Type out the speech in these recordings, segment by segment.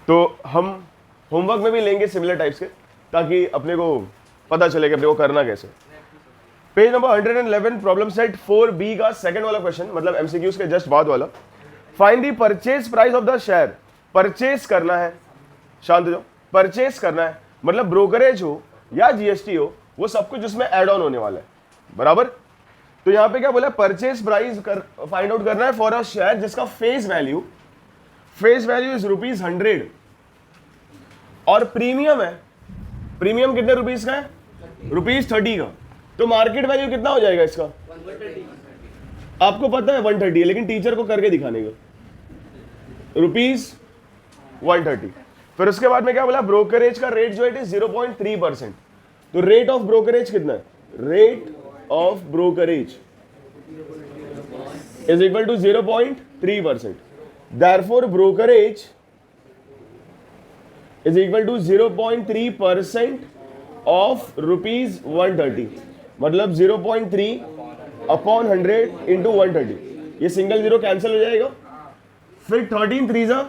तो हम होमवर्क में भी लेंगे सिमिलर टाइप्स के, ताकि अपने को पता चले कि अपने को करना कैसे। Page number 111 problem set 4B का सेकंड वाला क्वेश्चन, मतलब एमसीक्यूज के जस्ट बाद वाला। Find the purchase price of the share. Purchase करना है, शांत हो जाओ, परचेज करना है मतलब ब्रोकरेज हो या जीएसटी हो, वो सब कुछ उसमें एड ऑन होने वाला है, बराबर। तो यहां पे क्या बोला, परचेज प्राइस फाइंड आउट करना है फॉर अ शेयर जिसका फेस वैल्यू इज ₹100 और प्रीमियम है, प्रीमियम कितने रुपीस का है, ₹30 का। तो मार्केट वैल्यू कितना हो जाएगा इसका, आपको पता है 130 है, लेकिन टीचर को करके दिखाने का ₹130। फिर उसके बाद में क्या बोला, ब्रोकरेज का रेट जो है 0.3%। तो रेट ऑफ ब्रोकरेज कितना है, rate of brokerage is equal to 0.3%। Therefore brokerage is equal to 0.3% of ₹130, मतलब 0.3 अपॉन 100 इंटू 130। ये सिंगल जीरो कैंसिल हो जाएगा। फिर 13 3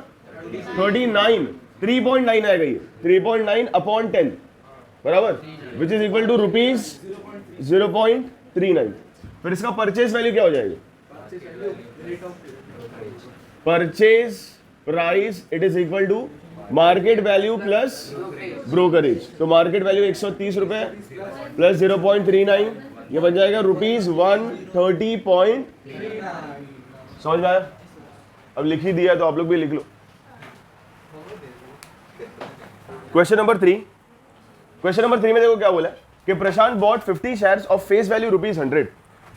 39, 3.9 आएगा, ये 3.9 अपॉन 10 बराबर, विच इज इक्वल टू ₹0.39। फिर इसका परचेज वैल्यू क्या हो जाएगा, purchase price it is equal to market value plus brokerage. तो मार्केट वैल्यू 130 रुपए प्लस 0.39, ये बन जाएगा ₹130. समझ में आया? अब लिख ही दिया तो आप लोग भी लिख लो। क्वेश्चन नंबर 3 में देखो क्या बोला कि Prashant bought 50 shares of face value ₹100।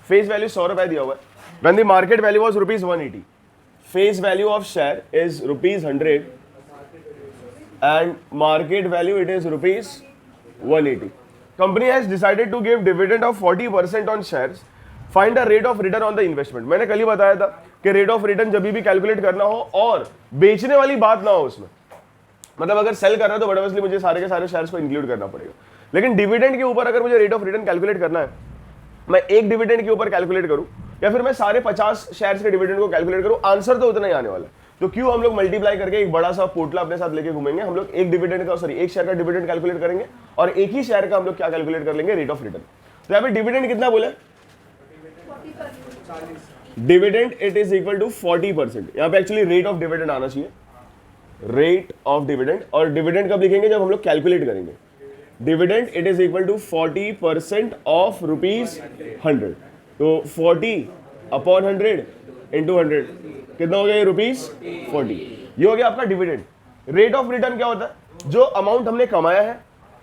Face value 100 रुपए दिया हुआ है। When the market value was ₹180, face value of share is ₹100 and market value it is ₹180. Company has decided to give dividend of 40% on shares. Find the rate of return on the investment. मैंने कल ही बताया था कि rate of return जब भी calculate करना हो और बेचने वाली बात ना हो उसमें, मतलब अगर सेल कर रहा है तो बड़ा मुझे सारे के सारे शेयर्स को इंक्लूड करना पड़ेगा। लेकिन डिविडेंड के ऊपर अगर मुझे रेट ऑफ रिटर्न कैलकुलेट करना है, मैं एक डिविडेंड के ऊपर कैलकुलेट करूं या फिर मैं सारे 50 शेयर्स के डिविडेंड को कैलकुलेट करूं, आंसर तो उतना ही आने वाला है। तो क्यों हम लोग मल्टीप्लाई करके एक बड़ा सा पोटला अपने साथ लेके घूमेंगे, हम लोग एक डिविडेंड का एक शेयर का डिविडेंड कैलकुलेट करेंगे और एक ही शेयर का हम लोग क्या कैलकुलेट कर लेंगे, रेट ऑफ रिटर्न। तो यहाँ पे डिविडेंड कितना बोले, dividend it is equal to 40%। यहाँ पे एक्चुअली रेट ऑफ डिविडेंड आना चाहिए, रेट ऑफ डिविडेंड। और डिविडेंड कब लिखेंगे, जब हम लोग कैलकुलेट करेंगे। Dividend it is equal to 40% of ₹100। तो 40 अपॉन 100 इंटू 100 कितना हो गया, ₹40। ये हो गया आपका डिविडेंड। रेट ऑफ रिटर्न क्या होता है, जो अमाउंट हमने कमाया है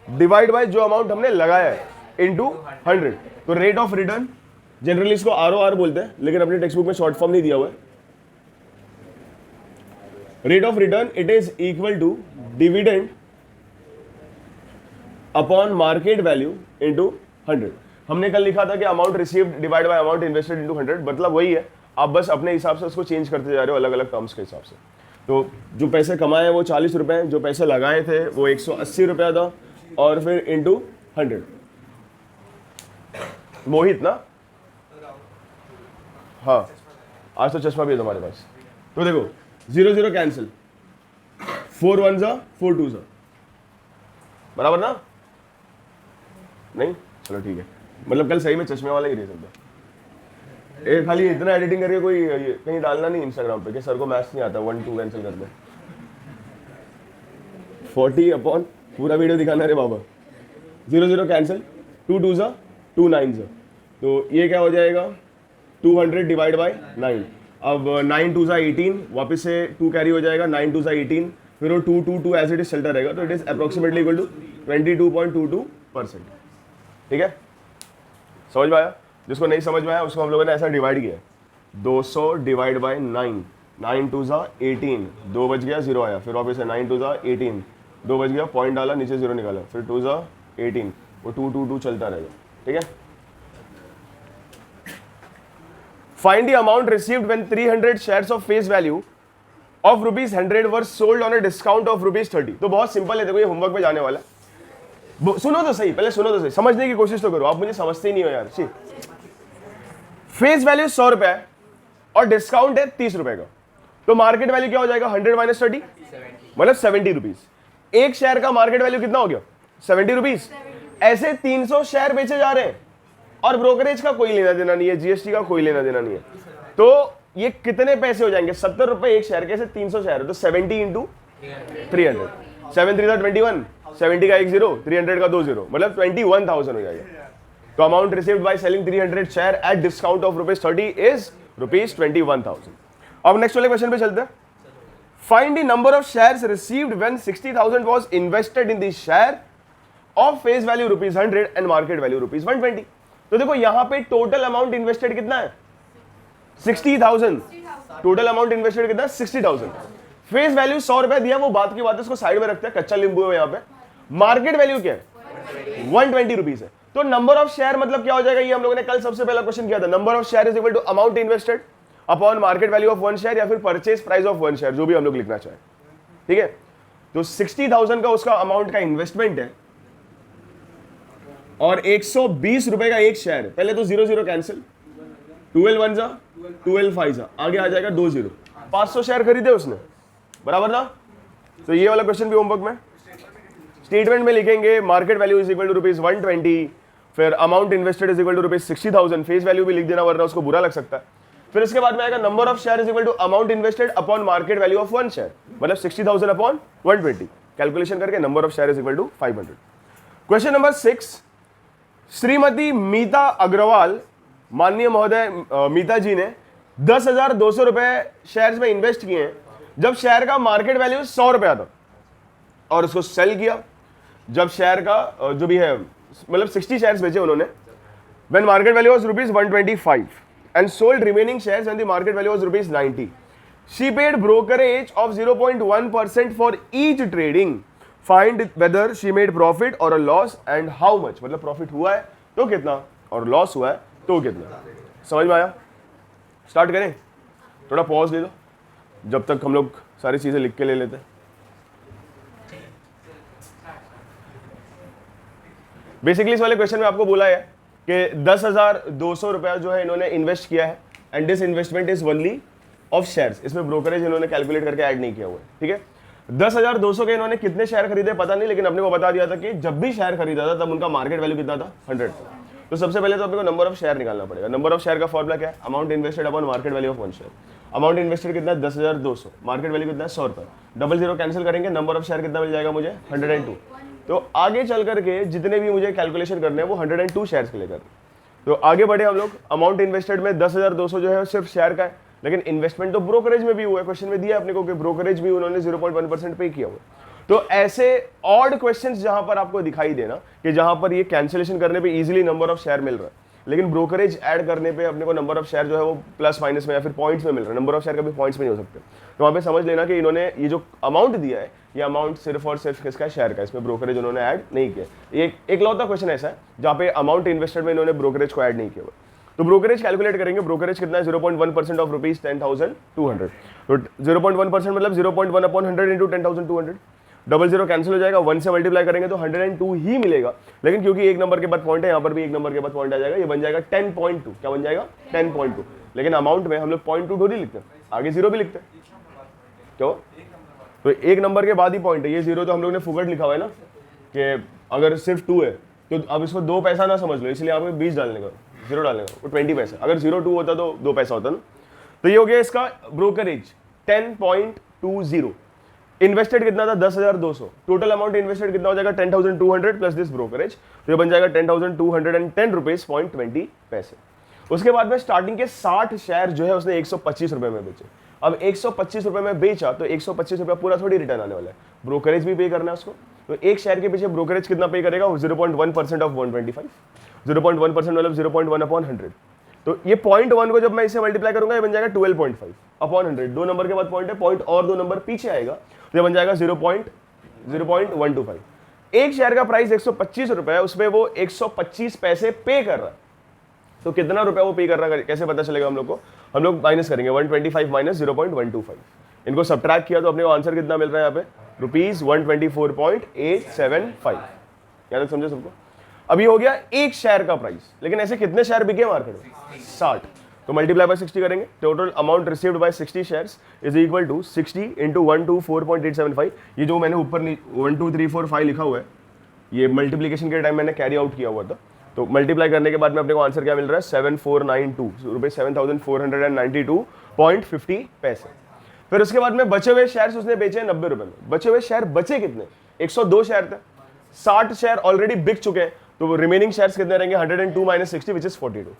डिवाइड बाय जो अमाउंट हमने लगाया है इंटू 100। तो रेट ऑफ रिटर्न जनरली इसको ROR बोलते हैं, लेकिन अपने टेक्स्ट बुक में शॉर्ट फॉर्म नहीं दिया हुआ है। Rate of return it is equal to dividend upon market value into 100। हमने कल लिखा था कि amount received divide by amount invested into 100, मतलब वही है। आप बस अपने हिसाब से उसको चेंज करते जा रहे हो अलग अलग टर्म्स के हिसाब से। तो जो पैसे कमाए वो 40 रुपए, जो पैसे लगाए थे वो 180 रुपया था, और फिर इंटू 100। मोहित ना, हाँ आज तो चश्मा भी है तुम्हारे पास। तो देखो 0 0 कैंसिल, 4 1 जा 4 2 जा, बराबर ना, नहीं चलो ठीक है, मतलब कल सही में चश्मे वाला ही रीजन था। एक खाली इतना एडिटिंग करके कोई कहीं डालना नहीं इंस्टाग्राम पे कि सर को मैथ्स नहीं आता, 1 2 कैंसिल कर दे। 40 अपॉन पूरा वीडियो दिखाना रे बाबा। 0 0 कैंसिल, 2 2 जा 2 9 जा, तो ये क्या हो जाएगा 200 डिवाइड बाय 9। अब 9 2 जा 18, वापस से 2 कैरी हो जाएगा, 9 2 जा 18, फिर वो 2 2 2 एज इट इज चलता रहेगा। तो it is approximately equal to 22.22%। ठीक है, समझ में आया? जिसको नहीं समझ में आया उसको हम लोगों ने ऐसा डिवाइड किया, 200 डिवाइड बाय 9, 9 2 जा 18, 2 बच गया 0 आया, फिर वापस से 9 2 जा 18, 2 बच गया, पॉइंट डाला नीचे 0 निकाला, फिर 2 जा 18, वो 2 2 2 चलता रहेगा। ठीक है, find the amount received when 300 shares of face value of ₹100 were sold on a discount of ₹30। तो बहुत सिंपल है, देखो ये होमवर्क में जाने वाला है। सुनो तो सही, पहले सुनो तो सही, समझने की कोशिश तो करो, आप मुझे समझते ही नहीं हो यार। फेस वैल्यू 100 रुपए है और डिस्काउंट है 30 रुपए का। तो मार्केट वैल्यू क्या हो जाएगा 100 माइनस 30 मतलब 70 रुपीज। एक शेयर का मार्केट वैल्यू कितना हो गया 70 रुपीज। ऐसे 300 शेयर बेचे जा रहे हैं और ब्रोकरेज का कोई लेना देना नहीं है, जीएसटी का कोई लेना देना नहीं है। तो ये कितने पैसे हो जाएंगे 70 रुपए एक शेयर के, ऐसे 300 शेयर है तो 70 इंटू 300, 7 3 21, 70 का 1 0, 300 का 2 0 मतलब 21,000 हो जाएगा। तो amount received by selling 300 share at discount of ₹30 is ₹21,000। अब नेक्स्ट वाले क्वेश्चन पे चलते हैं। Find the number of shares received when 60,000 was invested in the share of face value ₹100 and market value ₹120। तो देखो यहां पे टोटल अमाउंट इन्वेस्टेड कितना है 60,000। टोटल अमाउंट इन्वेस्टेड कितना है 60,000। फेस वैल्यू 100 रुपए दिया, वो बात की बात है, उसको साइड में रखते हैं, कच्चा नींबू है यहाँ पे। मार्केट वैल्यू क्या है 120 रुपीज है। तो नंबर ऑफ शेयर मतलब क्या हो जाएगा, ये हम लोगों ने कल सबसे पहला क्वेश्चन किया था। Number of share is equal to amount invested upon market value of 1 share या फिर परचेज प्राइस ऑफ 1 शेयर, जो भी हम लोग लिखना चाहें। ठीक है, तो 60,000 का उसका अमाउंट का इन्वेस्टमेंट है और 120 रुपए का एक शेयर है। पहले तो 0 0 कैंसिल, 12 1 जा 12 5 जा, आगे आ जाएगा 2 0। 500 शेयर खरीदे उसने, बराबर ना। तो ये वाला क्वेश्चन भी होमवर्क में स्टेटमेंट में लिखेंगे market value is equal to ₹120, फिर amount invested is equal to ₹60,000। Face value भी लिख देना वरना उसको बुरा लग सकता है। फिर इसके बाद में आएगा number of share is equal to amount invested upon market value of 1 share, मतलब 60,000 अपॉन 120। कैलकुलेशन करके number of share is equal to 500। Question number 6, Shrimati Meeta Agarwal, माननीय महोदय मीता जी ने 10,200 रुपए शेयर्स में इन्वेस्ट किए हैं जब शेयर का मार्केट वैल्यू 100 रुपया था और उसको सेल किया जब शेयर का जो भी है मतलब 60 शेयर्स बेचे उन्होंने when market value was ₹125 and sold remaining shares when the market value was ₹90. She paid brokerage of 0.1% for each trading. Find whether she made profit or a loss and how much. मतलब profit हुआ है तो कितना और loss हुआ है तो कितना। समझ में आया? स्टार्ट करें, थोड़ा पॉज ले लो जब तक हम लोग सारी चीजें लिख के ले लेते हैं। बेसिकली इस वाले क्वेश्चन में आपको बोला है कि 10,200 रुपया जो है इन्होंने इन्वेस्ट किया है and this investment is only of shares. इसमें ब्रोकरेज इन्होंने कैलकुलेट करके ऐड नहीं किया हुआ है। ठीक है, 10,200 के इन्होंने कितने शेयर खरीदे पता नहीं, लेकिन अपने को बता दिया था कि जब भी शेयर खरीदा था तब उनका मार्केट वैल्यू कितना था 100। तो सबसे पहले तो अपने को नंबर ऑफ शेयर निकालना पड़ेगा। नंबर ऑफ शेयर का फॉर्मुला क्या है, amount invested upon market value of 1 share. Amount invested कितना है 10,200, मार्केट वैल्यू कितना है 100 रुपये, 00 कैंसिल करेंगे, नंबर ऑफ शेयर कितना मिल जाएगा मुझे 102। तो आगे चल करके जितने भी मुझे कैलकुलेशन करने हैं वो 102 शेयर्स के लिए करने। तो आगे बढ़े हम लोग। अमाउंट इन्वेस्टेड में 10,200 जो है सिर्फ शेयर का है, लेकिन इन्वेस्टमेंट तो ब्रोकरेज में भी हुआ है। क्वेश्चन में दिया अपने को कि ब्रोकरेज भी उन्होंने 0.1% पे किया हुआ। तो ऐसे ऑड क्वेश्चंस जहां पर आपको दिखाई देना कि जहां पर ये कैंसिलेशन करने पे इजीली नंबर ऑफ शेयर मिल रहा है, लेकिन ब्रोकरेज ऐड करने पे अपने को नंबर ऑफ शेयर जो है वो प्लस माइनस में या फिर पॉइंट्स में मिल रहा है। नंबर ऑफ शेयर कभी पॉइंट्स में नहीं हो सकते। तो वहां पे समझ लेना कि इन्होंने ये जो अमाउंट दिया है ये अमाउंट सिर्फ और सिर्फ किसका शेयर का, इसमें ब्रोकरेज उन्होंने ऐड नहीं किया। ये एक लौता क्वेश्चन ऐसा है जहां पे अमाउंट इन्वेस्टेड में इन्होंने ब्रोकरेज को ऐड नहीं किया हुआ। तो ब्रोकरेज कैलकुलेट करेंगे। ब्रोकरेज कितना है 0.1% ऑफ ₹10,200। तो 0.1% मतलब 0.1 अपॉन 100 इंटू 10,200। 00 कैंसिल हो जाएगा, 1 से मल्टीप्लाई करेंगे तो 102 ही मिलेगा। लेकिन क्योंकि एक नंबर के बाद पॉइंट है, यहाँ पर भी एक नंबर के बाद पॉइंट आ जाएगा, ये बन जाएगा 10.2। क्या बन जाएगा 10.2। लेकिन अमाउंट में हम लोग 0.2 थोड़ी लिखते हैं, आगे 0 भी लिखते हैं। क्यों? तो एक नंबर के बाद ही पॉइंट है। ये 0 तो हम लोग ने फुकट लिखा हुआ है ना कि अगर सिर्फ 2 है तो अब इसको 2 पैसा ना समझ लो, इसलिए आपको 20 डालने का, 0 डालने का, वो 20 पैसा। अगर 0.2 होता तो 2 पैसा होता ना। तो ये हो गया इसका ब्रोकरेज 10.20। इन्वेस्टेड कितना था 10,200। टोटल अमाउंट इन्वेस्टेड कितना हो जाएगा 10,200 प्लस दिस ब्रोकरेज। तो ये बन जाएगा 10,210 रुपीज 20 पैसे। उसके बाद में स्टार्टिंग के 60 शेयर जो है उसने 125 रुपए में बेचे। अब 125 रुपए में बेचा तो 125 रुपया पूरा थोड़ी रिटर्न आने वाला है, ब्रोकरेज भी पे करना है उसको। तो एक शेयर के पीछे ब्रोकरेज कितना पे करेगा 0.1% ऑफ 125। 0.1% मतलब 0.1 अपॉन 100। तो ये 0.1 को जब मैं इसे मल्टीप्लाई करूंगा ये बन जाएगा 12.5 अपॉन 100। 2 नंबर के बाद पॉइंट है, पॉइंट और 2 नंबर पीछे आएगा तो ये बन जाएगा 0.125। एक शेयर का प्राइस 125 रुपए है, उसमें वो 125 पैसे पे कर रहा है। तो कितना रुपया वो पे कर रहा है कैसे पता चलेगा हम लोग को? हम लोग माइनस करेंगे 125 माइनस 0.125। इनको सब्ट्रैक्ट किया तो अपने को आंसर कितना मिल रहा है यहाँ पे ₹124.875। क्या तक समझे सबको? अभी हो गया एक शेयर का प्राइस, लेकिन ऐसे कितने शेयर बिके मार्केट में 60। तो मल्टीप्लाई बाय 60 करेंगे, total amount received by 60 shares is equal to 60 into 124.875। ये जो मैंने ऊपर 1 2 3 4 5 लिखा हुआ है, ये मल्टीप्लीकेशन के टाइम मैंने कैरी आउट किया हुआ था। तो मल्टीप्लाई करने के बाद में अपने को आंसर क्या मिल रहा है, 7492 रुपये 7492.50 पैसे। फिर उसके बाद में बचे हुए शेयर्स उसने बेचे हैं 90 रुपए में। बचे हुए शेयर बचे कितने, 102 शेयर थे, 60 शेयर ऑलरेडी बिक चुके हैं, तो वो रिमेनिंग शेयर्स कितने रहेंगे, 102 माइनस 60 विच इज 42।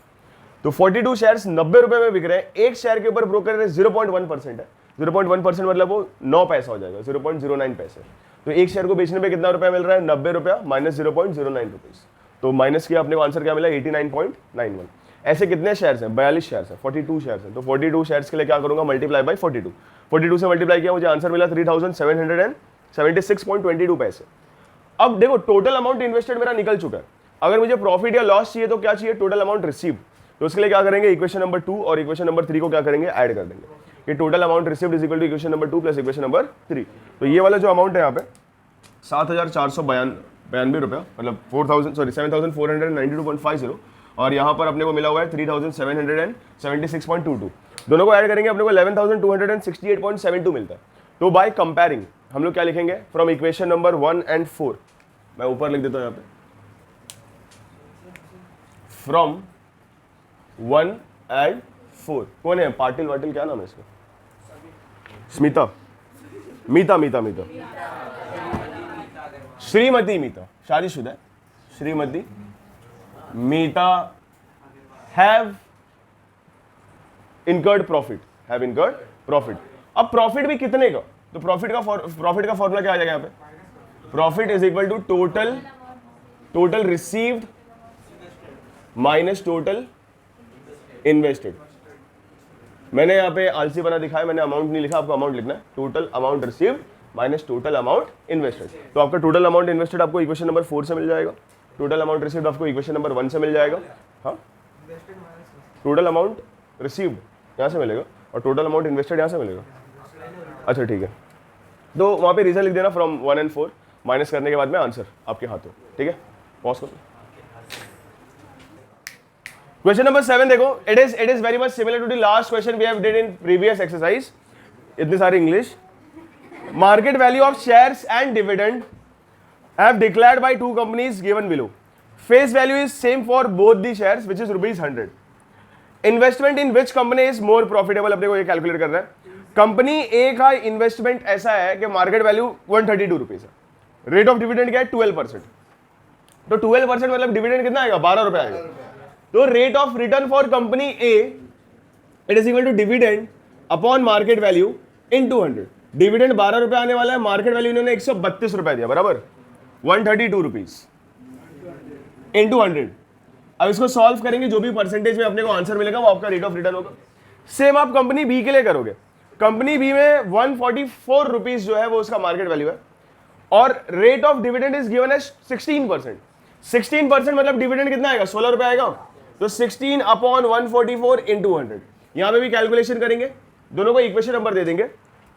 तो 42 शेयर्स 90 रुपए में बिक रहे हैं। एक शेयर के ऊपर ब्रोकर रेट 0.1% है। 0.1% मतलब वो 9 पैसा हो जाएगा, 0.09 पैसे। तो एक शेयर को बेचने पे कितना रुपया मिल रहा है, 90 रुपया माइनस 0.09 रुपीज। तो माइनस किया अपने को आंसर क्या मिला, 89.91। ऐसे कितने शेयर्स हैं, 42 शेयर्स हैं, 42 शेयर्स हैं। तो 42 शेयर्स के लिए क्या करूंगा, मल्टीप्लाई बाय 42। 42 से मल्टीप्लाई किया, मुझे आंसर मिला 3776.22 पैसे। अब देखो टोटल अमाउंट इन्वेस्टेड मेरा निकल चुका है। अगर मुझे प्रॉफिट या लॉस चाहिए तो क्या चाहिए, टोटल अमाउंट रिसीव। तो उसके लिए क्या करेंगे, इक्वेशन नंबर 2 और इक्वेशन नंबर 3 को क्या करेंगे, ऐड कर देंगे। ये total amount received is equal to equation number 2 plus equation number 3। तो ये वाला जो अमाउंट है यहाँ पे 7492 रुपया, मतलब 7492.50, और यहाँ पर अपने को मिला हुआ है 3776.22। दोनों को ऐड करेंगे अपने को 11268.72 मिलता है। तो बाय कंपेयरिंग हम लोग क्या लिखेंगे, फ्रॉम इक्वेशन नंबर 1 एंड 4, मैं ऊपर लिख देता हूँ यहाँ पे, फ्रॉम 1 एंड 4। कौन है, पाटिल वाटिल क्या नाम है इसका, स्मिता, मीता मीता मीता, श्रीमती मीता, शादीशुदा है, Shrimati Meeta have incurred profit, have incurred profit. अब प्रॉफिट भी कितने का, तो प्रॉफिट का फॉर्मूला क्या आ जाएगा यहाँ पे, profit is equal to total received minus total invested. मैंने यहाँ पे आलसी बना दिखाया, मैंने अमाउंट नहीं लिखा, आपको अमाउंट लिखना है, total amount received minus total amount invested. तो आपका टोटल अमाउंट इन्वेस्टेड आपको इक्वेशन नंबर 4 से मिल जाएगा, टोटल अमाउंट रिसीव्ड आपको इक्वेशन नंबर 1 से मिल जाएगा। हाँ, टोटल अमाउंट रिसीव्ड यहाँ से मिलेगा और टोटल अमाउंट इन्वेस्टेड यहाँ से मिलेगा। अच्छा ठीक है, तो वहाँ पे रीजन लिख देना फ्रॉम 1 एंड 4, माइनस करने के बाद में आंसर आपके हाथों। ठीक है, पॉज करो। क्वेश्चन नंबर 7 देखो, it is very much similar to the last question we have did in previous exercise. इतनी सारी English. Market value of shares and dividend have declared by two companies given below. Face value is same for both the shares which is ₹100। Investment in which company is more profitable, अपने को ये calculate करना है। Company ए का investment ऐसा है कि market value 132 rupees है, रेट ऑफ डिविडेंड क्या है 12%। तो 12% मतलब डिविडेंड कितना आएगा, 12 रुपए आएगा। तो rate of return for company A it is equal to dividend upon market value in 200। Dividend 12 रुपए आने वाला है, मार्केट वैल्यू इन्होंने 132 रुपए दिया, बराबर 132 रुपीज इन 100। अब इसको सॉल्व करेंगे, जो भी परसेंटेज में अपने को आंसर मिलेगा वो आपका रेट ऑफ रिटर्न होगा। सेम आप कंपनी बी के लिए करोगे। कंपनी बी में 144 रुपीज जो है वो उसका मार्केट वैल्यू है, और rate of dividend is given as 16%। 16% मतलब डिविडेंड कितना आएगा, 16 रुपए आएगा। तो 16 अपॉन 144 इन 200। यहां पे भी कैलकुलेशन करेंगे, दोनों को इक्वेशन नंबर दे देंगे।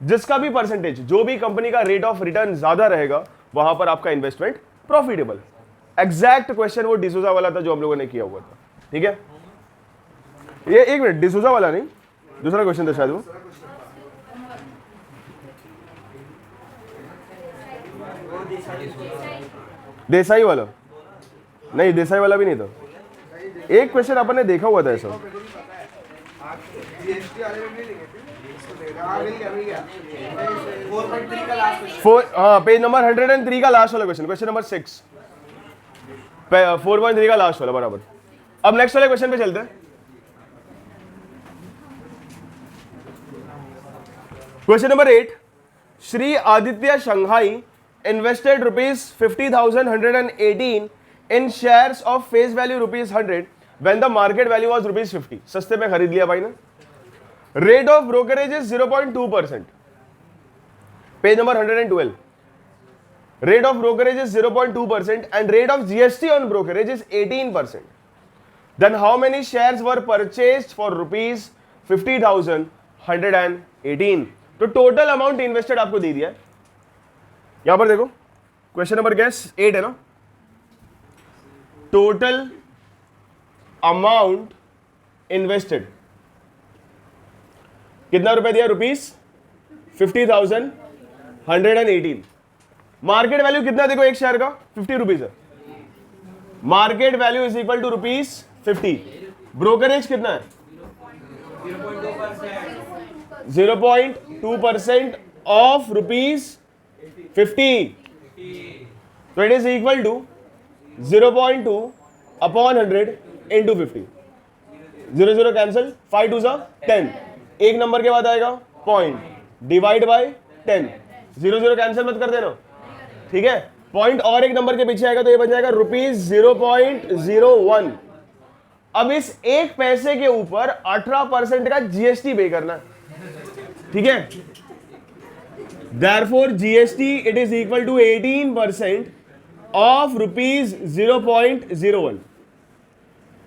जिसका भी परसेंटेज, जो भी कंपनी का रेट ऑफ रिटर्न ज्यादा रहेगा वहां पर आपका इन्वेस्टमेंट प्रॉफिटेबल। एग्जैक्ट क्वेश्चन वो डिसूजा वाला था जो हम लोगों ने किया हुआ था। ठीक है, ये एक मिनट, डिसूजा वाला नहीं, दूसरा क्वेश्चन था शायद वो। देसाई वाला नहीं, देसाई वाला भी नहीं था। एक क्वेश्चन अपन ने देखा हुआ था ऐसा। हाँ, पेज नंबर 103 का लास्ट वाला क्वेश्चन, क्वेश्चन नंबर 6, 4.3 का लास्ट वाला, बराबर। अब नेक्स्ट वाले क्वेश्चन पे चलते हैं। Question number 8, Shri Aditya Shanghai invested rupees 50,118 in shares of face value rupees 100 when the market value was rupees 50। सस्ते में खरीद लिया भाई ने। Rate of brokerage is 0.2%, page number 112। Rate of brokerage is 0.2% and rate of GST on brokerage is 18%. Then how many shares were purchased for rupees 50,118? तो total amount invested आपको दे दिया है। यहां पर देखो, क्वेश्चन नंबर गैस 8 है ना। Total amount invested कितना रुपए दिया? ₹50,000 118। मार्केट वैल्यू कितना देखो एक शेयर का? 50 रुपीज है। Market value is equal to ₹50। Brokerage कितना है? 0.2% ऑफ ₹50। तो it is equal to 0.2 upon 100 into 50। 0 0 cancel, 5 2 10। एक नंबर के बाद आएगा पॉइंट, डिवाइड बाय 10। 0 0 कैंसिल मत कर देना, ठीक है। पॉइंट और एक नंबर के पीछे आएगा तो ये बन जाएगा ₹0.01। अब इस एक पैसे के ऊपर 18% का जीएसटी पे करना है, ठीक है। Therefore GST it is equal to 18% of ₹0.01.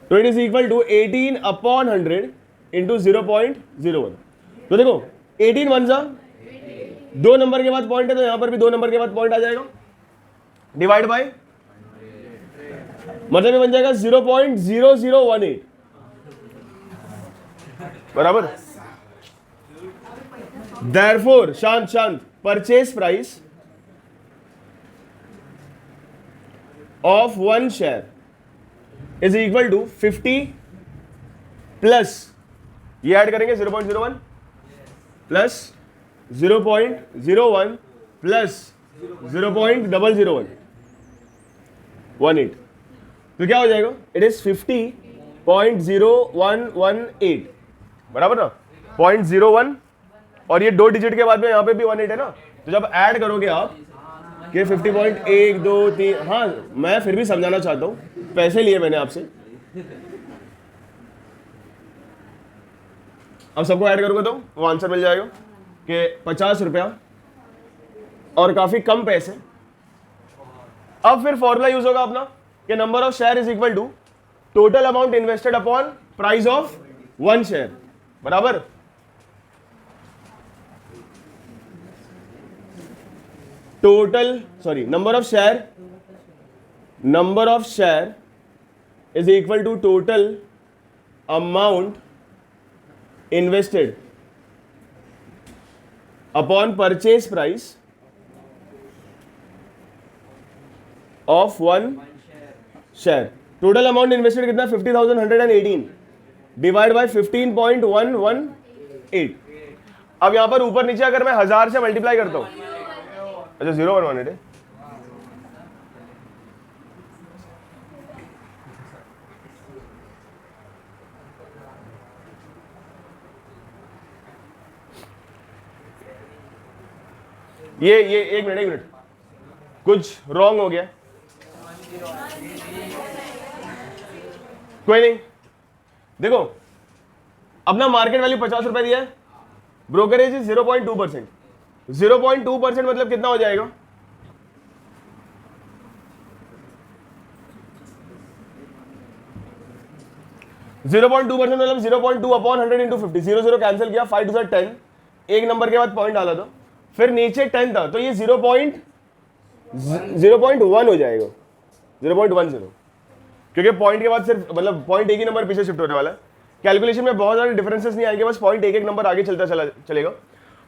तो it is equal to 18 upon 100 into 0.01। तो देखो 18 वन जा 2 नंबर के बाद पॉइंट है तो यहां पर भी 2 नंबर के बाद पॉइंट आ जाएगा, डिवाइड बाय, मतलब ये बन जाएगा 0.0018 बराबर। Therefore शांत शांत, purchase price of 1 share is equal to 50 plus, ये ऐड करेंगे 0.01 प्लस 0.01 प्लस 0.00118। तो क्या हो जाएगा? इट इज 50.0118 बराबर ना, 0.01। और ये 2 डिजिट के बाद में यहां पे भी 18 है ना, तो जब ऐड करोगे आप कि 50.1 2 3, हाँ मैं फिर भी समझाना चाहता हूं, पैसे लिए मैंने आपसे। अब सबको ऐड करोगे तो वो आंसर मिल जाएगा कि 50 रुपया और काफी कम पैसे। अब फिर फॉर्मूला यूज होगा अपना कि number of share is equal to total amount invested upon price of 1 share बराबर number of share is equal to total amount invested upon purchase price of 1 share। Total amount invested कितना? 50,118 divide by 15.118। अब यहां पर ऊपर नीचे अगर मैं 1000 से मल्टीप्लाई करता हूं, अच्छा 0.118 है, ये एक मिनट कुछ रॉन्ग हो गया, कोई नहीं। देखो अपना मार्केट वैल्यू 50 रुपए दिया है, ब्रोकरेज इज 0.2%। 0.2% मतलब कितना हो जाएगा? मतलब 0.2 अपॉन 100 इंटू 50। 0 0 कैंसिल किया, 5 2 10, एक नंबर के बाद पॉइंट डाला था, फिर नीचे 10 था तो ये 0.1 हो जाएगा, 0.10, क्योंकि पॉइंट के बाद सिर्फ मतलब पॉइंट एक ही नंबर पीछे शिफ्ट होने वाला है। कैलकुलेशन में बहुत सारे डिफरेंसेस नहीं आएंगे, बस पॉइंट एक नंबर आगे चलता चलेगा।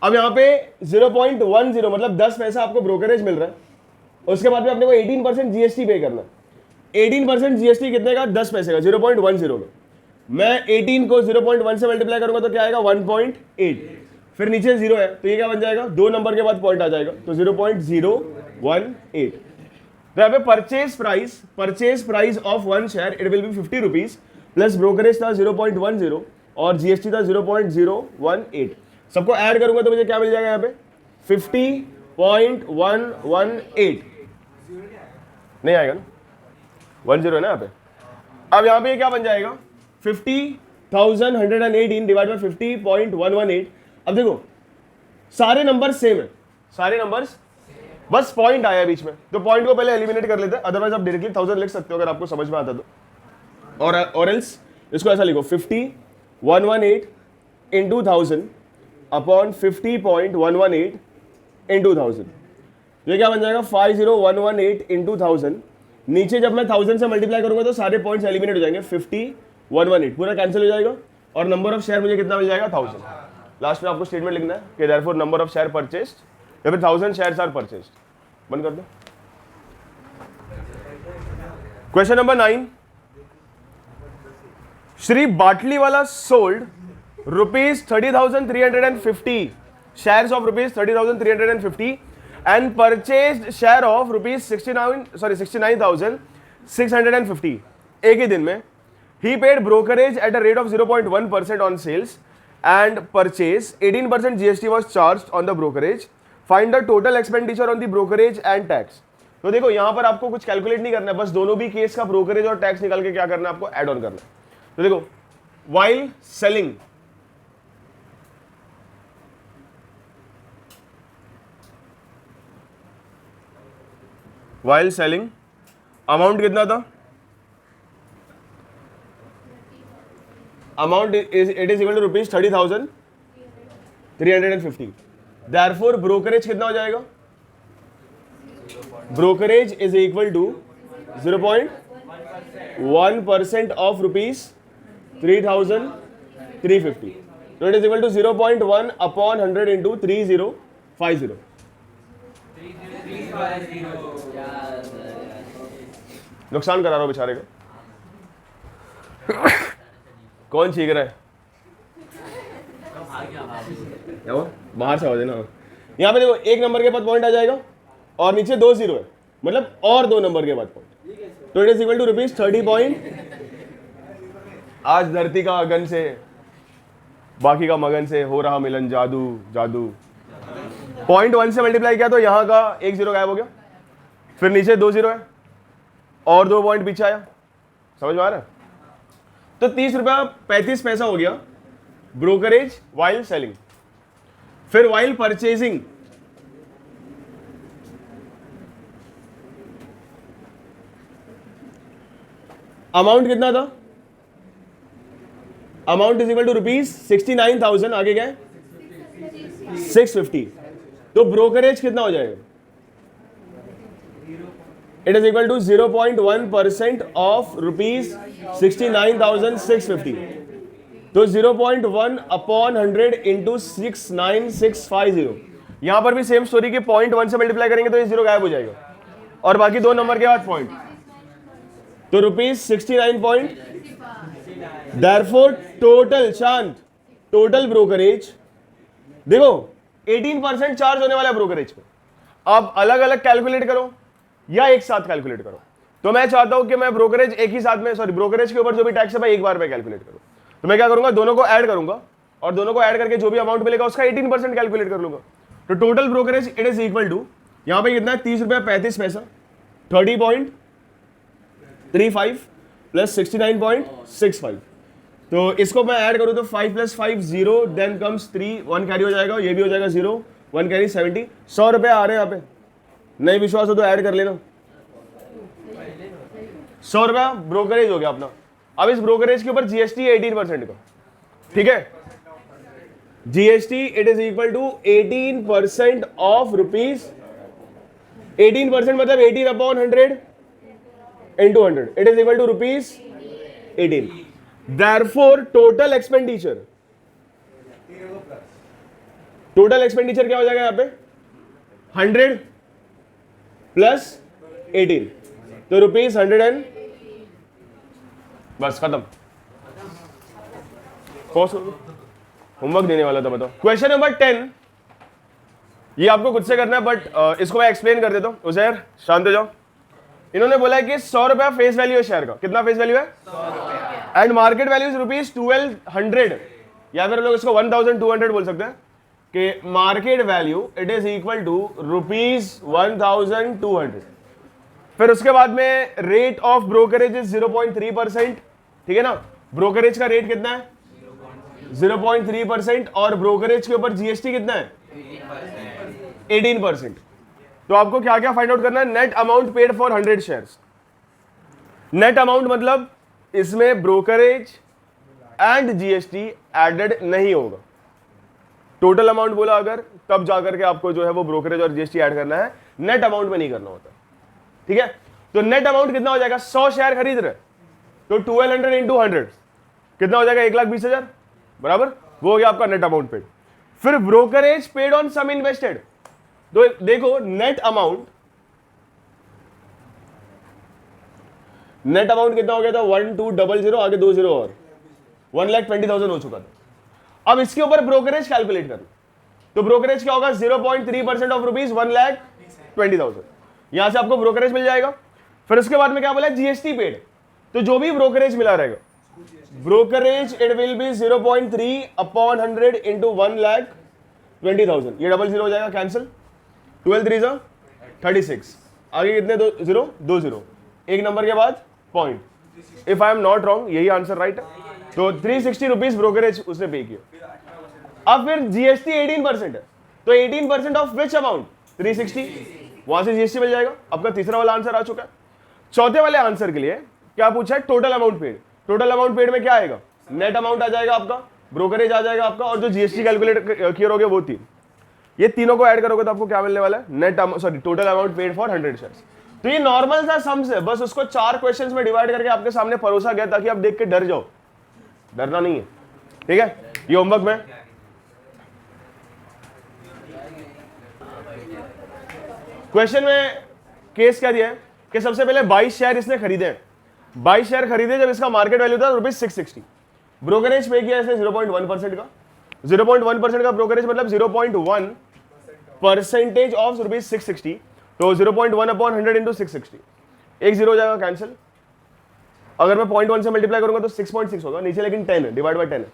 अब यहाँ पे 0.10 मतलब 10 पैसा आपको ब्रोकरेज मिल रहा है, उसके बाद में अपने को 18% जीएसटी पे करना है। 18% जीएसटी कितने का? 10 पैसे का, 0.10 का। मैं 18 को 0.1 से मल्टीप्लाई करूंगा तो क्या आएगा? 1.8, फिर नीचे 0 है तो ये क्या बन जाएगा? 2 नंबर के बाद पॉइंट आ जाएगा तो 0.018। तो यहाँ पे purchase price of 1 share it will be 50 rupees plus brokerage था 0.10 और जीएसटी था 0.018। सबको ऐड करूंगा तो मुझे क्या मिल जाएगा? यहाँ पे 50.118 नहीं आएगा ना, 10 है ना यहाँ पे। अब यहाँ पे क्या बन जाएगा? 50,118 डिवाइड बाय 50.118। अब देखो सारे नंबर सेम है, सारे नंबर्स, बस पॉइंट आया बीच में, तो पॉइंट को पहले एलिमिनेट कर लेते हैं, अदरवाइज आप डायरेक्टली 1000 लिख सकते हो अगर आपको समझ में आता तो। और एल्स इसको ऐसा लिखो 50,118 इंटू 1000 अपॉन 50.118 इंटू 1000। ये क्या बन जाएगा? 50,118 इंटू 1000। नीचे जब मैं 1000 से मल्टीप्लाई करूंगा तो सारे पॉइंट्स एलिमिनेट हो जाएंगे, 50,118 पूरा कैंसिल हो जाएगा और नंबर ऑफ शेयर मुझे कितना मिल जाएगा? 1000। लास्ट में आपको स्टेटमेंट लिखना है कि therefore number of share purchased या फिर 1000 शेयर्स आर परचेस्ड। बंद कर दो। Question number 9, Shri Batliwala sold ₹30,350 shares of ₹30,350 and purchased share of ₹69,650 एक ही दिन में। He paid brokerage at a rate of 0.1% on sales and purchase, 18% GST was charged on the brokerage. Find the total expenditure on the brokerage and tax. तो देखो यहां पर आपको कुछ calculate नहीं करना है, बस दोनों भी केस का ब्रोकरेज और टैक्स निकाल के क्या करना है, आपको एड ऑन करना है। तो देखो while selling, अमाउंट कितना था? Amount it is equal to ₹30,350। Therefore brokerage कितना हो जाएगा? Brokerage is equal to 0.1% of ₹3,350। तो it is equal to 0.1 upon 100 into 3050। नुकसान करा रहा हो बेचारे का। कौन छींक रहा है? बाहर से आवाज है ना। यहाँ पे देखो एक नंबर के बाद पॉइंट आ जाएगा और नीचे 2 0 है, मतलब और 2 नंबर के बाद पॉइंट। तो इट इज इक्वल टू ₹30. आज धरती का अगन से बाकी का मगन से हो रहा मिलन, जादू जादू। 0.1 से मल्टीप्लाई किया तो यहाँ का 1 0 गायब हो गया, फिर नीचे 2 0 है और 2 पॉइंट पीछे आया। समझ में आ रहा है? तो ₹30.35 हो गया ब्रोकरेज वाइल सेलिंग। फिर वाइल परचेजिंग अमाउंट कितना था? अमाउंट इज इक्वल टू ₹69,000, आगे गए 650। तो ब्रोकरेज कितना हो जाएगा? It is equal to 0.1% of ₹69,650। तो 0.1 अपॉन 100 इंटू 69650। यहां पर भी सेम स्टोरी के 0.1 से मल्टीप्लाई करेंगे तो ये 0 गायब हो जाएगा और बाकी 2 नंबर के बाद पॉइंट। तो ₹69. देयरफॉर टोटल, शांत, टोटल ब्रोकरेज देखो 18% चार्ज होने वाला है ब्रोकरेज पे। आप अलग अलग कैलकुलेट करो या एक साथ कैलकुलेट करो। तो मैं चाहता हूं कि मैं ब्रोकरेज एक ही साथ में, ब्रोकरेज के ऊपर जो भी टैक्स है मैं एक बार में कैलकुलेट करूं। तो मैं क्या करूंगा, दोनों को ऐड करूंगा और दोनों को ऐड करके जो भी अमाउंट मिलेगा उसका 18% कैलकुलेट कर लूंगा। तो total brokerage it is equal to, यहां पे कितना है, ₹30.35, 30.35 प्लस 69.65। तो इसको मैं ऐड करूं तो 5 + 5 0, देन कम्स 3, 1 कैरी हो जाएगा, ये भी हो जाएगा 0, 1 कैरी 70। ₹100 आ रहे हैं यहाँ पे। नहीं विश्वास हो तो ऐड कर लेना। ₹100 ब्रोकरेज हो गया अपना। अब इस ब्रोकरेज के ऊपर जीएसटी 18% का, ठीक है। GST it is equal to 18% of ₹18% मतलब 18 upon 100 into 100, it is equal to ₹18। Therefore total expenditure क्या हो जाएगा यहाँ पे, 100 प्लस 18, तो ₹100 एंड बस खत्म। होमवर्क देने वाला था, बताओ। क्वेश्चन नंबर 10, ये आपको खुद से करना है बट इसको मैं एक्सप्लेन कर देता हूं। उजैर शांत हो जाओ। इन्होंने बोला है कि ₹100 फेस वैल्यू है शेयर का। कितना फेस वैल्यू है? एंड मार्केट वैल्यू इज ₹1200, या फिर लोग इसको 1200 बोल सकते हैं कि market value it is equal to ₹1200। फिर उसके बाद में रेट ऑफ ब्रोकरेज इज 0.3%, ठीक है ना। ब्रोकरेज का रेट कितना है? 0.3%, और ब्रोकरेज के ऊपर जीएसटी कितना है? 18%। तो आपको क्या क्या फाइंड आउट करना है? Net amount paid for 100 shares. Net amount मतलब इसमें ब्रोकरेज एंड जीएसटी एडेड नहीं होगा। टोटल अमाउंट बोला अगर, तब जाकर के आपको जो है वो ब्रोकरेज और जीएसटी ऐड करना है, नेट अमाउंट में नहीं करना होता, ठीक है। तो नेट अमाउंट कितना हो जाएगा? 100 शेयर खरीद रहे तो 1200 इंटू 100 कितना हो जाएगा? 1,20,000 बराबर, वो हो गया आपका नेट अमाउंट पेड। फिर brokerage paid on sum invested, तो देखो नेट अमाउंट कितना हो गया था 1200, आगे 20 और 1,20,000 हो चुका था। अब इसके ऊपर ब्रोकरेज कैलकुलेट करना, तो ब्रोकरेज क्या होगा 0.3% ऑफ रुपीज 1,20,000, यहां से आपको ब्रोकरेज मिल जाएगा। फिर उसके बाद में क्या बोला जीएसटी पेड, तो जो भी ब्रोकरेज मिला रहेगा brokerage it will be 0.3 upon 100 into 1,20,000, ये 00 हो जाएगा कैंसिल, 12 3 36, आगे कितने 2 0, एक नंबर के बाद point, if I am not wrong यही आंसर राइट है। तो 360 रुपीज ब्रोकरेज उसने पे किया। अब फिर जीएसटी 18% है, तो 18% ऑफ विच अमाउंट 360, वहां से जीएसटी मिल जाएगा। आपका तीसरा वाला आंसर आ चुका है। चौथे वाले आंसर के लिए क्या पूछा है, total amount paid. Total amount paid में क्या आएगा, नेट अमाउंट आ जाएगा आपका, ब्रोकरेज आ जाएगा आपका, और जो जीएसटी कैलकुलेट क्लियर हो गया वो 3, ये तीनों को ऐड करोगे तो आपको क्या मिलने वाला है, net total amount paid for 100 shares. तो ये नॉर्मल सा सम्स है, बस उसको 4 क्वेश्चंस में डिवाइड करके आपके सामने परोसा गया ताकि आप देख के डर जाओ, डरना नहीं है, ठीक है। ये होमवर्क में क्वेश्चन में केस क्या दिया है कि सबसे पहले 22 शेयर इसने खरीदे हैं, 22 शेयर खरीदे जब इसका मार्केट वैल्यू था ₹660, ब्रोकरेज पे किया इसने 0.1% का, 0.1% का ब्रोकरेज मतलब 0.1% ऑफ ₹660, तो 0.1 अपॉन 100 इंटू 660, एक जीरो हो जाएगा कैंसिल। अगर मैं 0.1 से मल्टीप्लाई करूंगा तो 6.6 होगा नीचे, लेकिन 10 है, डिवाइड बाय 10 है,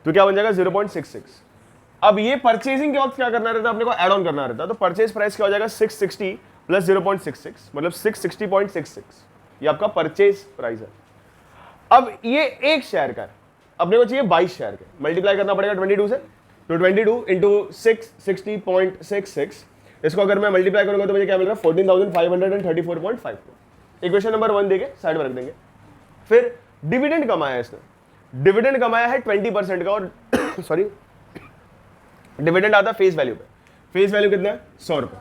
तो क्या बन जाएगा 0.66। अब ये परचेजिंग के वक्त क्या करना रहता है, अपने को ऐड ऑन करना रहता है, तो परचेज प्राइस क्या हो जाएगा 660 प्लस 0.66 मतलब 660.66, ये आपका परचेज प्राइस है। अब ये एक शेयर का है, अपने को चाहिए 22 शेयर के, मल्टीप्लाई करना पड़ेगा 22 से, तो 22 इंटू 660.66, इसको अगर मैं मल्टीप्लाई करूंगा तो मुझे क्या मिल रहा है 14,534.52। इक्वेशन नंबर 1 देके साइड में रख देंगे। फिर डिविडेंड कमाया है इसने, डिविडेंड कमाया है 20% का, और सॉरी डिविडेंड आता है फेस वैल्यू पे, फेस वैल्यू कितना है 100 रुपए,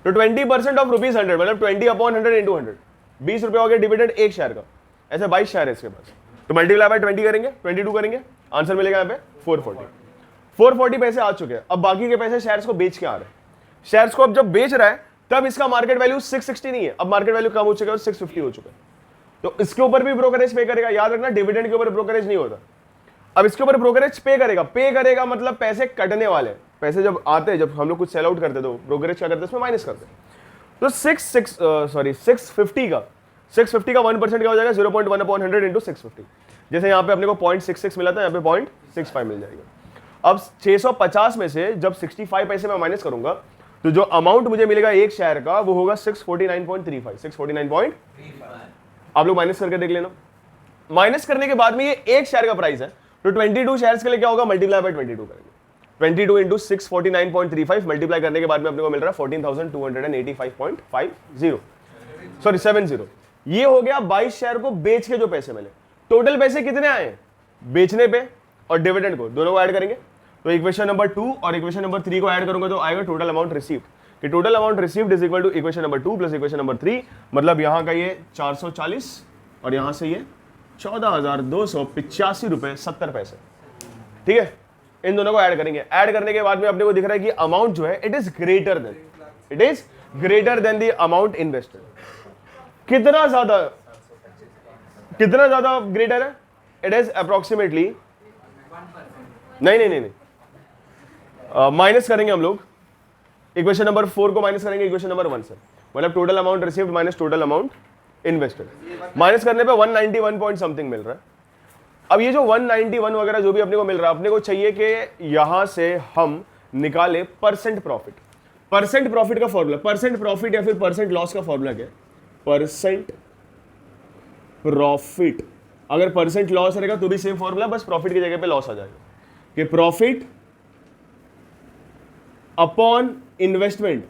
तो 20% ऑफ ₹100 मतलब 20 अपॉन 100 इंटू 100, 20 रुपए हो गया डिविडेंड एक शेयर का, ऐसे 22 शेयर है इसके पास, तो मल्टीप्लाई बाय 20 करेंगे, 22 करेंगे, आंसर मिलेगा यहाँ पे 440 पैसे आ चुके हैं। अब बाकी के पैसे शेयर्स को बेच के आ रहे हैं, शेयर्स को अब जब बेच रहा है तब इसका मार्केट वैल्यू 660 नहीं है, अब मार्केट वैल्यू कम हो चुका है, 650 हो चुका है, तो इसके ऊपर भी ब्रोकरेज पे करेगा। याद रखना डिविडेंड के ऊपर ब्रोकरेज नहीं होता, अब इसके ऊपर ब्रोकरेज पे करेगा मतलब पैसे कटने वाले, पैसे जब आते हैं, जब हम लोग कुछ सेल आउट करते तो ब्रोकरेज क्या करते हैं उसमें माइनस करते हैं, तो 650 का 1% क्या हो जाएगा 0.1 अपॉन 100 इंटू 650, जैसे यहाँ पे अपने को 0.66 मिला था, यहाँ पे 0.65 मिल जाएगा। अब 650 में से जब 65 पैसे मैं माइनस करूंगा तो जो अमाउंट मुझे मिलेगा एक शेयर का वो होगा 649.35, 649. आप लोग माइनस करके देख लेना। माइनस करने के बाद में ये एक शेयर का प्राइस है, तो 22 शेयर्स के लिए क्या होगा, मल्टीप्लाई बाय 22 करेंगे, 22 इंटू 649.35 मल्टीप्लाई करने के बाद में अपने को मिल रहा है 14,285.50, सॉरी 70। ये हो गया 22 शेयर को बेच के जो पैसे मिले। टोटल पैसे कितने आए बेचने पे और डिविडेंड को, दोनों को ऐड करेंगे, तो इक्वेशन नंबर 2 और इक्वेशन नंबर 3 को ऐड करूंगा तो आएगा टोटल अमाउंट रिसीव्ड, कि total amount received is equal to equation number 2 plus equation number 3, मतलब यहां का ये 440 और यहां से ये 14,285 रुपए 70 पैसे। ठीक है, इन दोनों को ऐड करेंगे। ऐड करने के बाद में अपने को दिख रहा है कि अमाउंट जो है it is greater than the amount invested. कितना ज्यादा ग्रेटर है, इट इज अप्रोक्सीमेटली, नहीं, माइनस करेंगे हम लोग, इक्वेशन नंबर 4 को माइनस करेंगे इक्वेशन नंबर 1 से, मतलब total amount received minus total amount invested. Minus करने पे 191 पॉइंट समथिंग मिल रहा है। अब ये जो 191 वगैरह जो भी अपने को मिल रहा है, अपने को चाहिए कि यहां से हम निकाले परसेंट प्रॉफिट। परसेंट प्रॉफिट का फॉर्मूला, परसेंट प्रॉफिट या फिर परसेंट लॉस का फॉर्मूला क्या है, परसेंट प्रॉफिट। अगर परसेंट लॉस रहेगा तो भी सेम फॉर्मूला, बस प्रॉफिट की जगह पे लॉस आ जाएगा, कि प्रॉफिट अपॉन इन्वेस्टमेंट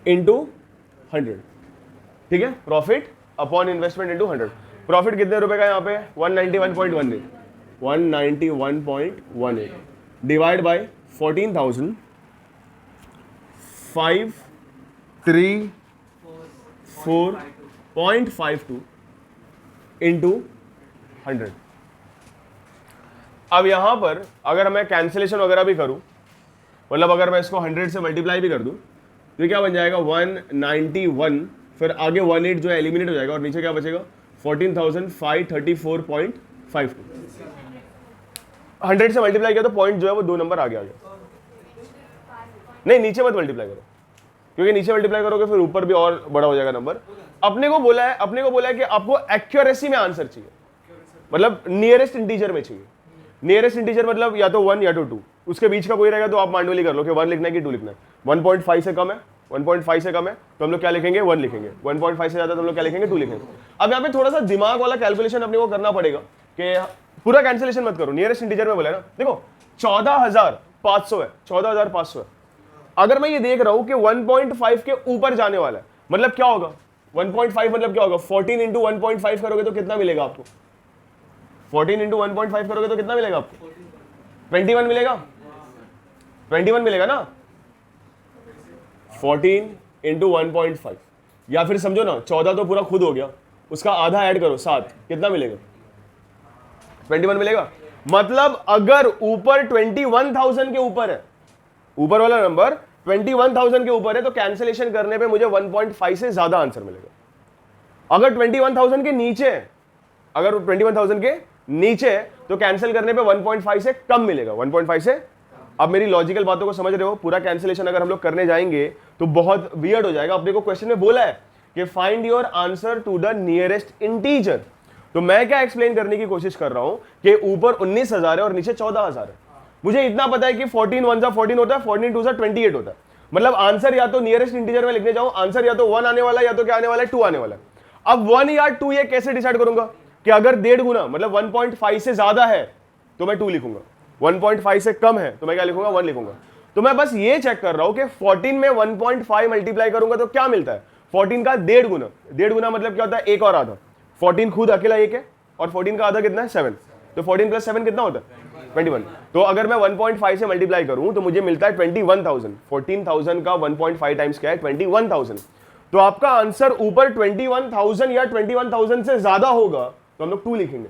इंटू 100। ठीक है, profit upon investment into 100। Profit कितने रुपए का यहाँ पे 191.18 डिवाइड बाय 14,534.52 इंटू 100। अब यहां पर अगर मैं कैंसिलेशन वगैरह भी करूं, मतलब अगर मैं इसको 100 से मल्टीप्लाई भी कर दूं तो ये क्या बन जाएगा 191, फिर आगे 18 जो है एलिमिनेट हो जाएगा और नीचे क्या बचेगा 14,534.52। 100 से मल्टीप्लाई किया तो पॉइंट जो है वो 2 नंबर आगे आ गया। नहीं नीचे मत मल्टीप्लाई करो, क्योंकि नीचे मल्टीप्लाई करोगे फिर ऊपर भी और बड़ा हो जाएगा नंबर। अपने को बोला है कि आपको एक्यूरेसी में आंसर चाहिए, मतलब नियरेस्ट इंटीजर में चाहिए। नियरेस्ट इंटीजर मतलब या तो 1 या तो 2, उसके बीच का कोई रहेगा तो आप मैन्युअली कर लो कि 1 लिखना है कि 2 लिखना है। 1.5 से कम है, 1.5 से कम है तो हम लोग क्या लिखेंगे 1 लिखेंगे, 1.5 से ज्यादा तो हम लोग क्या लिखेंगे 2 लिखेंगे। अब यहाँ पे थोड़ा सा दिमाग वाला कैलकुलेशन अपने को करना पड़ेगा कि पूरा कैंसिलेशन मत करो, नियरेस्ट इंटीजर में बोला ना। देखो 14,500 है, 14,500 है। अगर मैं ये देख रहा हूं कि 1.5 के ऊपर जाने वाला है, मतलब क्या होगा 1.5 मतलब क्या होगा 14 इंटू 1.5 करोगे तो कितना मिलेगा आपको, 14 इंटू 1.5 करोगे तो कितना मिलेगा आपको 21 मिलेगा, 21 मिलेगा ना। 14 इंटू 1.5 या फिर समझो ना 14 तो पूरा खुद हो गया, उसका आधा ऐड करो 7, कितना मिलेगा 21 मिलेगा। मतलब अगर ऊपर 21,000 के ऊपर है, ऊपर वाला नंबर 21,000 के ऊपर है तो कैंसिलेशन करने पे मुझे 1.5 से ज्यादा आंसर मिलेगा। अगर 21,000 के नीचे है, अगर 21,000 के नीचे है तो कैंसिल करने पे 1.5 से कम मिलेगा, 1.5 से। अब मेरी लॉजिकल बातों को समझ रहे हो। पूरा कैंसिलेशन अगर हम लोग करने जाएंगे तो बहुत वियर्ड हो जाएगा। अपने को क्वेश्चन में बोला है कि find your answer to the nearest integer, तो मैं क्या एक्सप्लेन करने की कोशिश कर रहा हूं कि ऊपर 19,000 है और नीचे 14,000 है। मुझे इतना पता है कि 14 1 सा 14 होता है, 14 2 सा 28 होता है। मतलब आंसर या तो नियरेस्ट इंटीजर में लिखने जाऊं, आंसर या तो 1 आने वाला है या तो क्या आने वाला है 2 आने वाला है। अब 1 या 2 ये कैसे डिसाइड करूंगा कि अगर 1.5 गुना मतलब 1.5 से ज्यादा है तो मैं 2 लिखूंगा, 1.5 से कम है तो मैं क्या लिखूंगा 1 लिखूंगा। तो मैं बस ये चेक कर रहा हूं कि 14 में 1.5 मल्टीप्लाई करूंगा तो क्या मिलता है 14 का 1.5 गुना। 1.5 गुना मतलब क्या होता है 1 और आधा। 14 खुद अकेला 1 है और 14 का आधा कितना है 7, तो 14 प्लस 7 कितना होता है 21। तो अगर मैं 1.5 से मल्टीप्लाई करूं तो मुझे मिलता है 21,000। 14,000 का 1.5 टाइम्स क्या है 21,000। तो आपका आंसर ऊपर 21,000 या 21,000 से ज्यादा होगा तो हम लोग 2 लिखेंगे।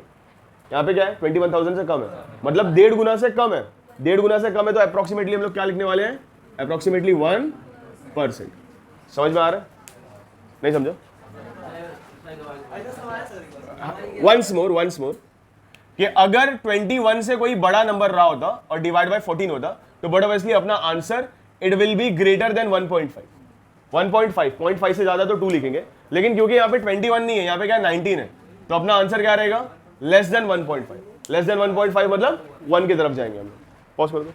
यहाँ पे क्या है 21,000 से कम है, मतलब 1.5 गुना से कम है। 1.5 गुना से कम है तो अप्रोक्सीमेटली हम लोग क्या लिखने वाले हैं अप्रोक्सीमेटली 1%। समझ में आ रहा है नहीं समझो? वंस मोर कि अगर 21 से कोई बड़ा नंबर रहा होता और डिवाइड बाय 14 होता तो बट ऑब्वियसली अपना answer it will be greater than 1.5। 0.5 से ज्यादा तो 2 लिखेंगे, लेकिन क्योंकि यहाँ पे 21 नहीं है, यहाँ पे क्या 19 है, तो अपना आंसर क्या रहेगा लेस देन 1.5। लेस देन 1.5 मतलब 1 की तरफ जाएंगे हम लोग। पॉज कर दो।